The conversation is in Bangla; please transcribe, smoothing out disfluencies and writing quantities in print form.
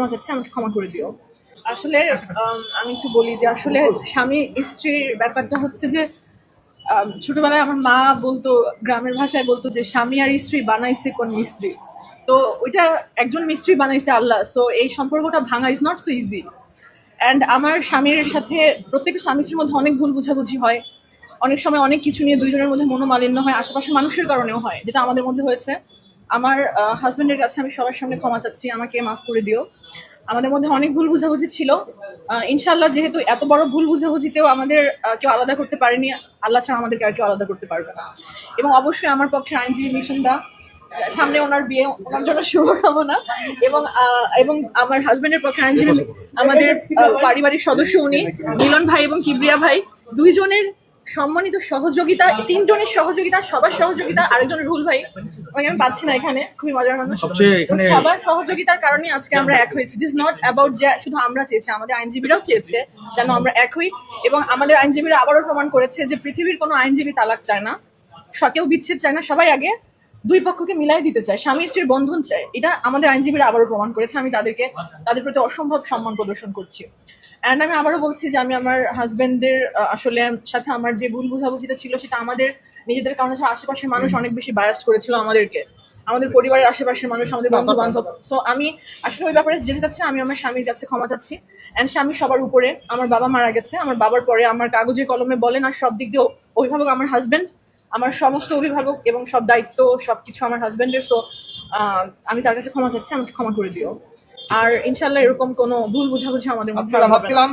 ক্ষমা চাচ্ছি, আমাকে ক্ষমা করে দিও। আসলে আমি একটু বলি যে আসলে স্বামী স্ত্রীর ব্যাপারটা হচ্ছে যে ছোটবেলায় আমার মা বলতো, গ্রামের ভাষায় বলতো যে স্বামী আর স্ত্রী বানাইছে কোন মিস্ত্রি। তো ওইটা একজন মিস্ত্রি বানাইছে আল্লাহ। সো এই সম্পর্কটা ভাঙা is not so easy. And আমার স্বামীর সাথে প্রত্যেকটা স্বামী স্ত্রীর মধ্যে অনেক ভুল বুঝাবুঝি হয়, অনেক সময় অনেক কিছু নিয়ে দুইজনের মধ্যে মনোমালিন্য হয়, আশেপাশের মানুষের কারণেও হয়, যেটা আমাদের মধ্যে হয়েছে। আমার হাজবেন্ডের কাছে আমি সবার সামনে ক্ষমা চাচ্ছি, আমাকে মাফ করে দিও। আমাদের মধ্যে অনেক ভুল বুঝাবুঝি ছিল। ইনশাল্লাহ যেহেতু এত বড় ভুল বুঝাবুঝিতেও আমাদের কেউ আলাদা করতে পারেনি, আল্লাহ ছাড়া আমাদেরকে আর কেউ আলাদা করতে পারবে না। এবং অবশ্যই আমার পক্ষে আইনজীবী মিশনটা সামনে, ওনার বিয়ে, ওনার জন্য শুভকামনা। এবং আমার হাজবেন্ডের পক্ষে আইনজীবী আমাদের পারিবারিক সদস্য উনি মিলন ভাই এবং কিবরিয়া ভাই, দুইজনের সম্মানিত সহযোগিতা, তিনজনের সহযোগিতা, সবার সহযোগিতা, আরেকজনের রুল ভাই, আমি পাচ্ছি না এখানে, খুবই মজার মানুষ। সবার সহযোগিতার কারণে আজকে আমরা এক হয়েছি। দিস নট অ্যাবাউট যে শুধু আমরা চেয়েছি, আমাদের আইনজীবীরাও চেয়েছে যেন আমরা এক হই। এবং আমাদের আইনজীবীরা আবারও প্রমাণ করেছে যে পৃথিবীর কোনো আইনজীবী তালাক চায় না, কেউ বিচ্ছেদ চায় না, সবাই আগে দুই পক্ষকে মিলাই দিতে চায়, স্বামী স্ত্রীর বন্ধন চায়। এটা আমাদের আইনজীবীরা আবারও প্রমাণ করেছে। আমি তাদের প্রতি অসম্ভব সম্মান প্রদর্শন করছি। অ্যান্ড আমি আবারও বলছি যে আমি আমার হাজবেন্ডের আসলে সাথে আমার যে ভুল বুঝাবুঝিটা ছিল সেটা আমাদের নিজেদের কারণে, আশেপাশের মানুষ অনেক বেশি বায়াস্ট করেছিল আমাদেরকে, আমাদের পরিবারের আশেপাশের মানুষ, আমাদের বন্ধু বান্ধব। সো আমি আসলে ওই ব্যাপারে যেতে চাচ্ছি, আমি আমার স্বামীর কাছে ক্ষমা চাচ্ছি। অ্যান্ড স্বামী সবার উপরে। আমার বাবা মারা গেছে, আমার বাবার পরে আমার কাগজে কলমে বলেন আর সব দিক দিয়ে অভিভাবক আমার হাজবেন্ড, আমার সমস্ত অভিভাবক এবং সব দায়িত্ব সবকিছু আমার হাজবেন্ডের। সো আমি তার কাছে ক্ষমা চাচ্ছি, আমাকে ক্ষমা করে দিও। আর ইনশাল্লাহ এরকম কোনো ভুল বুঝাবুঝি আমাদের মধ্যে হবে না।